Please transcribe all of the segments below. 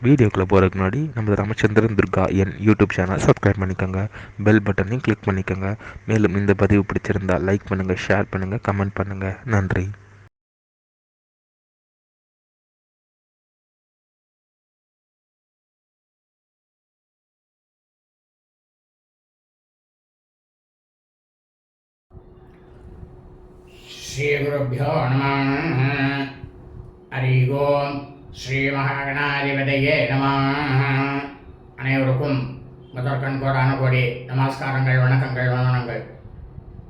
வீடியோக்குள்ளே போகிறதுக்கு முன்னாடி நம்ம ராமச்சந்திரன் துர்கா என் யூடியூப் சேனல் சப்ஸ்கிரைப் பண்ணிக்கோங்க, பெல் பட்டனையும் கிளிக் பண்ணிக்கோங்க. மேலும் இந்த பதிவு பிடிச்சிருந்தால் லைக் பண்ணுங்கள், ஷேர் பண்ணுங்கள், கமெண்ட் பண்ணுங்கள். நன்றி. ஸ்ரீகுருப்போ நமः. ஹரி ஓம். ஸ்ரீ மகாகணாதிபதியே நமः. அனைவருக்கும் முதற்கண் கோடான கோடி நமஸ்காரங்கள், வணக்கங்கள், வந்தனங்கள்.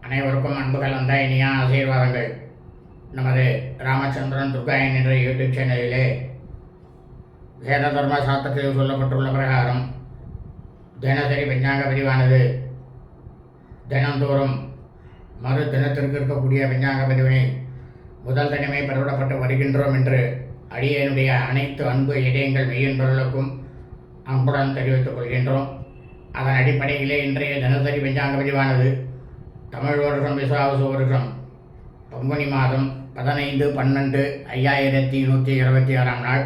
அனைவருக்கும் அன்பு கலந்த இனிய ஆசீர்வாதங்கள். நமது ராமச்சந்திரன் துர்கா என்ற யூடியூப் சேனலிலே வேத தர்ம சாஸ்திரத்தில் சொல்லப்பட்டுள்ள பிரகாரம் தினசரி பஞ்சாங்க பதிவானது தினந்தோறும் மறு தினத்திற்கு இருக்கக்கூடிய பஞ்சாங்க பதிவினை முதல் தினமே பரவிடப்பட்டு வருகின்றோம் என்று அடியனுடைய அனைத்து அன்பு இதயங்கள் மெய்யன்பர்களுக்கும் அன்புடன் தெரிவித்துக் கொள்கின்றோம். அதன் அடிப்படையிலே இன்றைய தினசரி பஞ்சாங்க பதிவானது தமிழ் வருஷம் விசுவாச வருஷம் பங்குனி மாதம் 15/12/2126 நாள்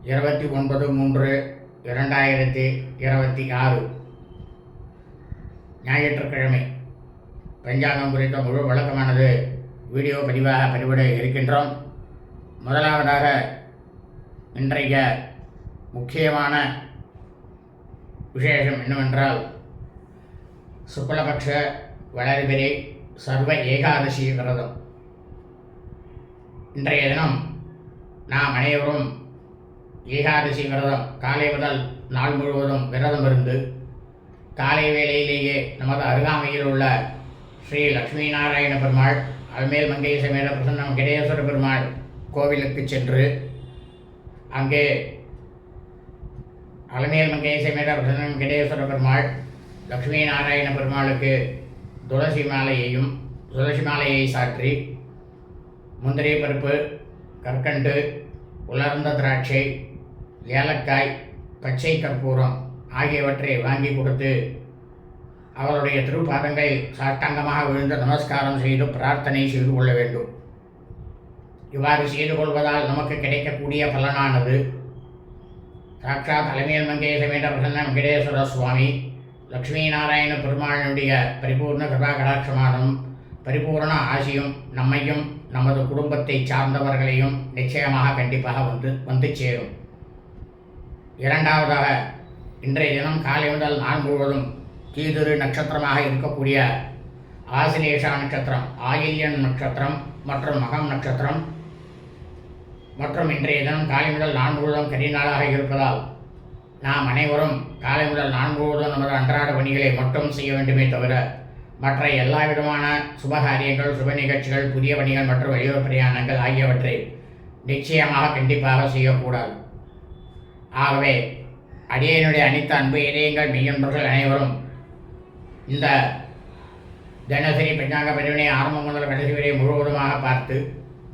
29/3/2026 ஞாயிற்றுக்கிழமை பஞ்சாங்கம் குறித்த முழு வழக்கமானது வீடியோ பதிவாக பதிவிட இருக்கின்றோம். முதலாவதாக இன்றைய முக்கியமான விசேஷம் என்னவென்றால் சுக்லபக்ஷ வளர்பிறை சர்வ ஏகாதசி விரதம். இன்றைய தினம் நாம் அனைவரும் ஏகாதசி விரதம் காலை முதல் நாள் முழுவதும் விரதம் இருந்து காலை வேளையிலேயே நமது அருகாமையில் உள்ள ஸ்ரீ லக்ஷ்மி நாராயண பெருமாள் அல்மேல் மங்கை சமேத பிரசன்னம் கணேஸ்வர பெருமாள் கோவிலுக்கு சென்று அங்கே அலமேல் மங்கை சமேத பிரசன்னம் கணேஸ்வர பெருமாள் லக்ஷ்மி நாராயண பெருமாளுக்கு துளசி மாலையை சாற்றி முந்திரி பருப்பு, கற்கண்டு, உலர்ந்த திராட்சை, ஏலக்காய், பச்சை கற்பூரம் ஆகியவற்றை வாங்கி கொடுத்து அவருடைய திருப்பாதங்களை சாஷ்டாங்கமாக விழுந்து நமஸ்காரம் செய்து பிரார்த்தனை செய்து கொள்ள வேண்டும். இவ்வாறு செய்து கொள்வதால் நமக்கு கிடைக்கக்கூடிய பலனானது சாட்சாத் அலமேல் மங்கை சமேத பிரசன்ன வெங்கடேஸ்வர சுவாமி லக்ஷ்மி நாராயண பெருமாளுடைய பரிபூர்ண கிருபா கடாட்சமானும் பரிபூர்ண ஆசியும் நம்மையும் நமது குடும்பத்தை சார்ந்தவர்களையும் நிச்சயமாக கண்டிப்பாக வந்து சேரும். இரண்டாவதாக இன்றைய தினம் காலை முதல் நாள் முழுவதும் தீதிரு நட்சத்திரமாக இருக்கக்கூடிய ஆசிலேஷா நட்சத்திரம், ஆயில்யன் நட்சத்திரம் மற்றும் மகம் நட்சத்திரம் மற்றும் இன்றைய தினம் காலை முதல் நாள் முழுவதும் கரிநாளாக இருப்பதால் நாம் அனைவரும் காலை முதல் நாள் முழுவதும் நமது அன்றாட பணிகளை மட்டும் செய்ய வேண்டுமே தவிர மற்ற எல்லா விதமான சுபகாரியங்கள், சுப நிகழ்ச்சிகள், புதிய பணிகள் மற்றும் வெளியூர் பிரயாணங்கள் ஆகியவற்றை நிச்சயமாக கண்டிப்பாக செய்யக்கூடாது. ஆகவே அடியனுடைய அனைத்து அன்பு இதயங்கள் மெய்யன்பர்கள் அனைவரும் இந்த தினசரி பஞ்சாங்க பதிவினை ஆரம்பம் முதல் கடைசி வரை முழுவதுமாக பார்த்து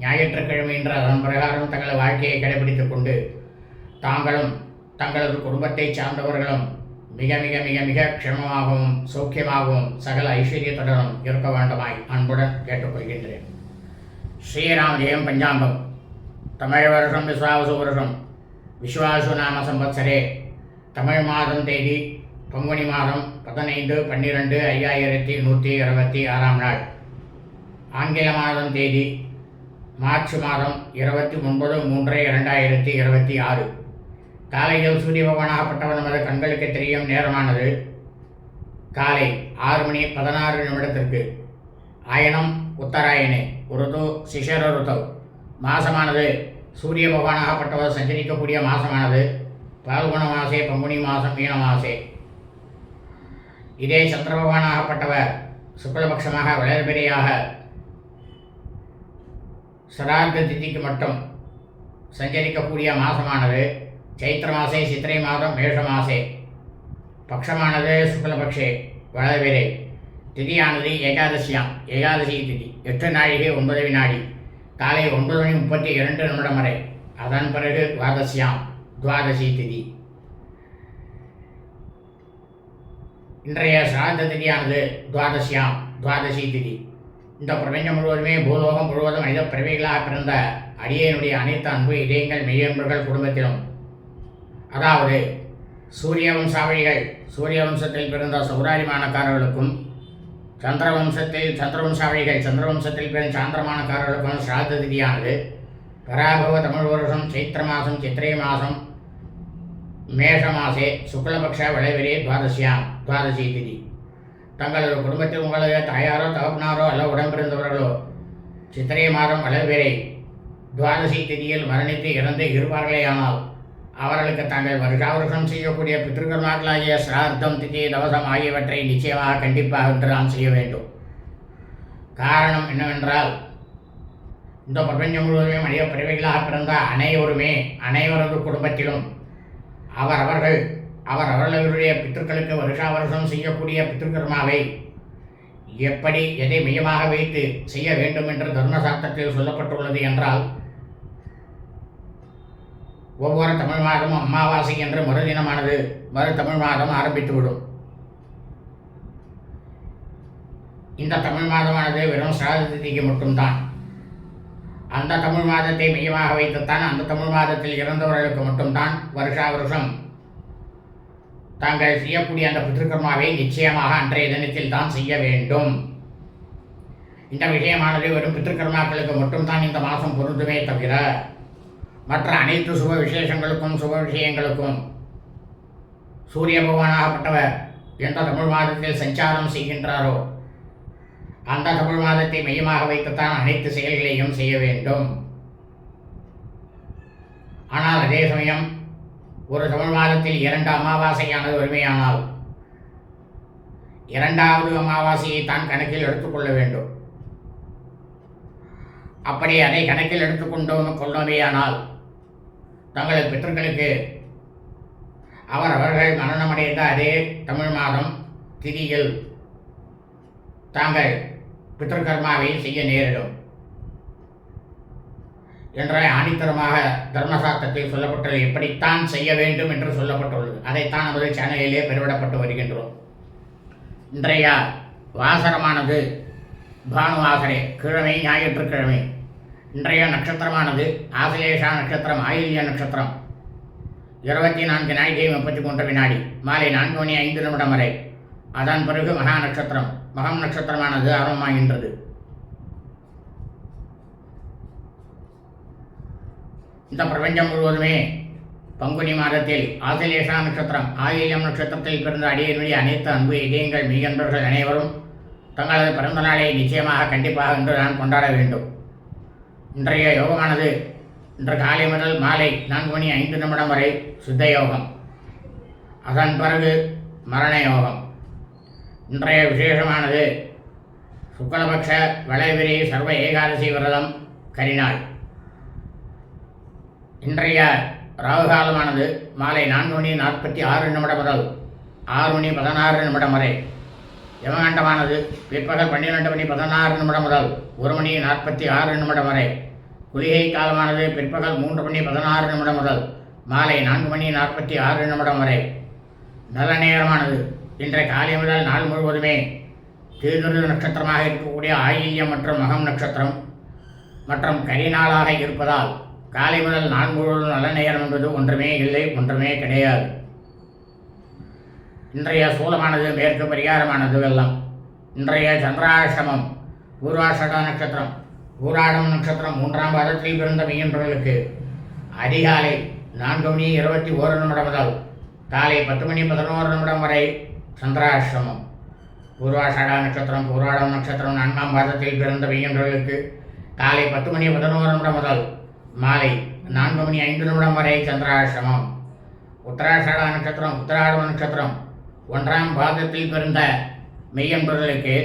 ஞாயிற்றுக்கிழமை என்ற அதன் பிரகாரம் தங்களது வாழ்க்கையை கடைபிடித்துக் கொண்டு தாங்களும் தங்களது குடும்பத்தை சார்ந்தவர்களும் மிக மிக மிக மிக க்ஷமமாகவும் சௌக்கியமாகவும் சகல ஐஸ்வர்யத்துடனும் இருக்க வேண்டுமாய் அன்புடன் கேட்டுக்கொள்கின்றேன். ஸ்ரீராம ஜெயம் பஞ்சாங்கம். தமிழ் வருஷம் விஸ்வாசு வருஷம் விஸ்வாசு நாம சம்பத்சரே தமிழ் மாதம் தேதி பங்குனி மாதம் 15/12/2126 நாள். ஆங்கில மாதம் தேதி மார்ச் மாதம் 29/3/2026. காலையில் சூரிய பகவானாகப்பட்டவர் நமது கண்களுக்கு தெரியும் நேரமானது காலை 6:16 ஆயனம் உத்தராயணே ருது சிஷர ருதவ். மாசமானது சூரிய பகவானாகப்பட்டவர் சஞ்சரிக்கக்கூடிய மாசமானது பால்குண மாசே பங்குனி மாதம் மீன மாசே. இதே சந்திர பகவானாகப்பட்டவர் சுக்லபக்ஷமாக வளர்பிறையாக சரார்த்த திதிக்கு மட்டும் சஞ்சரிக்கக்கூடிய மாசமானது சைத்திர மாசே சித்திரை மாதம் மேஷ மாசே. பக்ஷமானது சுக்லபக்ஷே வளர்பிறை. திதியானது ஏகாதசி திதி 8 நாழிகை 9 வினாடி காலை 9:32 வரை. அதன் பிறகு துவாதசி திதி. இன்றைய சிராத்த திதியானது துவாதசி திதி. இந்த பிரபஞ்சம் முழுவதுமே பூலோகம் முழுவதும் மனித பிறவிகளாக பிறந்த அடியனுடைய அனைத்து அன்பு இதயங்கள் மெய்யன்பர்கள் குடும்பத்திலும் அதாவது சூரிய வம்சாவளிகள் சூரிய வம்சத்தில் பிறந்த சௌராரிமானக்காரர்களுக்கும் சந்திரவம்சாவளிகள் சந்திரவம்சத்தில் பிறந்த சாந்திரமானக்காரர்களுக்கும் ஸ்ராத்த திதியானது பராபவ தமிழ் வருஷம் சைத்திர மாதம் சித்திரை மாதம் மேஷ மாசே சுக்லபக்ஷ வளைவரே துவாதசி திதி. தங்களது குடும்பத்தில் உங்களது தாயாரோ தகப்பனாரோ அல்ல உடன்பிறந்தவர்களோ சித்திரை மாதம் வளர்பிறை துவாதசி திதியில் மரணித்து இறந்து இருப்பார்களேயானால் அவர்களுக்கு தாங்கள் வருஷாவருஷம் செய்யக்கூடிய பித்ருக்கர்மாக்களாகிய சிரார்த்தம் திதி தவசம் ஆகியவற்றை நிச்சயமாக கண்டிப்பாக என்று நாம் செய்ய வேண்டும். காரணம் என்னவென்றால் இந்த பிரபஞ்சம் முழுவதுமே மனித பிறவிகளாக பிறந்த அனைவரது குடும்பத்திலும் அவர்களுடைய பித்ருக்களுக்கு வருஷாவருஷம் செய்யக்கூடிய பித்ருக்கர்மாவை எப்படி எதை மையமாக வைத்து செய்ய வேண்டும் என்று தர்மசாஸ்திரத்தில் சொல்லப்பட்டுள்ளது என்றால், ஒவ்வொரு தமிழ் மாதமும் அமாவாசை என்று மறுதினமானது மறு தமிழ் மாதம் ஆரம்பித்துவிடும். இந்த தமிழ் மாதமானது வெறும் சிராத திதிக்கு மட்டும்தான். அந்த தமிழ் மாதத்தை மையமாக வைத்துத்தான் அந்த தமிழ் மாதத்தில் இறந்தவர்களுக்கு மட்டும்தான் வருஷாவருஷம் தாங்கள் செய்யக்கூடிய அந்த பித்ருக்கர்மாவை நிச்சயமாக அன்றைய தினத்தில் தான் செய்ய வேண்டும். இந்த விஷயமானது வெறும் பித்ருக்கர்மாக்களுக்கு மட்டும்தான் இந்த மாதம் பொருந்துமே தவிர மற்ற அனைத்து சுப விஷயங்களுக்கும் சூரிய பகவானாகப்பட்டவர் எந்த தமிழ் மாதத்தில் சஞ்சாரம் செய்கின்றாரோ அந்த தமிழ் மாதத்தை மையமாக வைத்துத்தான் அனைத்து செயல்களையும் செய்ய வேண்டும். ஆனால் அதே சமயம் ஒரு தமிழ் மாதத்தில் 2 அமாவாசையானது வறுமையானால் 2வது அமாவாசையை தான் கணக்கில் எடுத்துக்கொள்ள வேண்டும். அப்படி அதை கணக்கில் எடுத்துக்கொண்டோமேயானால் தங்களது பித்தர்களுக்கு அவர்கள் மரணமடைந்த அதே தமிழ் மாதம் திதியில் தாங்கள் பித்ருக்கர்மாவை செய்ய நேரிடும் என்ற ஆணித்தரமாக தர்மசாஸ்திரத்தில் சொல்லப்பட்டது எப்படித்தான் செய்ய வேண்டும் என்று சொல்லப்பட்டுள்ளது. அதைத்தான் நமது சேனலிலே பெருவிடப்பட்டு வருகின்றோம். இன்றைய வாசரமானது பானுவாசரே கிழமை ஞாயிற்றுக்கிழமை. இன்றைய நட்சத்திரமானது ஆசிலேஷா நட்சத்திரம் ஆயில்ய நட்சத்திரம் 24 நாழிகை 33 வினாடி மாலை 4:05 வரை. அதன் பிறகு மகா நட்சத்திரம் மகம் நட்சத்திரமானது ஆரம்பமாகின்றது. இந்த பிரபஞ்சம் முழுவதுமே பங்குனி மாதத்தில் ஆசிலேஷா நட்சத்திரம் ஆயில்யம் நட்சத்திரத்தில் பிறந்த அடியினுடைய அனைத்து அன்பு இதயங்கள் மெய்யன்பர்கள் அனைவரும் தங்களது பிறந்த நாளை நிச்சயமாக கண்டிப்பாக இன்று நான் கொண்டாட வேண்டும். இன்றைய யோகமானது இன்று காலை முதல் மாலை 4:05 வரை சுத்த யோகம். அதன் பிறகு மரண யோகம். இன்றைய விசேஷமானது சுக்லபக்ஷ வளைவிரி சர்வ ஏகாதசி விரதம் கரிநாள். இன்றைய ராகுகாலமானது மாலை 4:46 முதல் 6:16 வரை. யமகண்டமானது பிற்பகல் 12:16 முதல் 1:46 வரை. குளிகை காலமானது பிற்பகல் 3:16 முதல் மாலை 4:46 வரை. நல்ல நேரமானது இன்றைய காலை முதல் நாள் முழுவதுமே திருதிரு நட்சத்திரமாக இருக்கக்கூடிய ஆயில்யம் மற்றும் மகம் நட்சத்திரம் மற்றும் கரிநாளாக இருப்பதால் காலை முதல் நாள் முழுவதும் நல்ல நேரம் என்பது ஒன்றுமே இல்லை, ஒன்றுமே கிடையாது. இன்றைய சூலமானது மேற்கு பரிகாரமானது வெள்ளம். இன்றைய சந்திராசிரமம் பூர்வாஷட நட்சத்திரம் பூராடம் நட்சத்திரம் 3ஆம் பாதத்தில் பிறந்த மெய்யன்பர்களுக்கு அதிகாலை 4:21 முதல் காலை 10:11 வரை சந்திராசிரமம். பூர்வாஷட நட்சத்திரம் பூராடம் நட்சத்திரம் 4ஆம் பாதத்தில் பிறந்த மெய்யன்பர்களுக்கு காலை 10:11 முதல் மாலை 4:05 வரை சந்திராசிரமம். உத்தராஷட நட்சத்திரம் உத்தராடம் நட்சத்திரம் 1ஆம் பாதத்தில் பிறந்த மெய்யன்பர்களுக்கு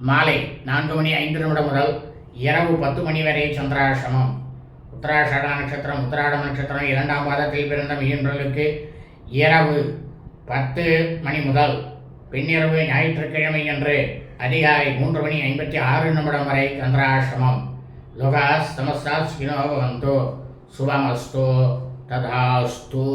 மாலை 4:05 முதல் இரவு 10 வரை சந்திராசிரமம். உத்தராஷட நட்சத்திரம் உத்தராடம் நட்சத்திரம் 2ஆம் பாதத்தில் பிறந்த மெய்யன்பர்களுக்கு இரவு 10 முதல் பின்னிரவு ஞாயிற்றுக்கிழமை என்று அதிகாலை 3:56 வரை சந்திராசிரமம். லோகாஸ் சமஸ்தாஸ் கினோ பவந்தோ சுபமஸ்தோ ததாஸ்து.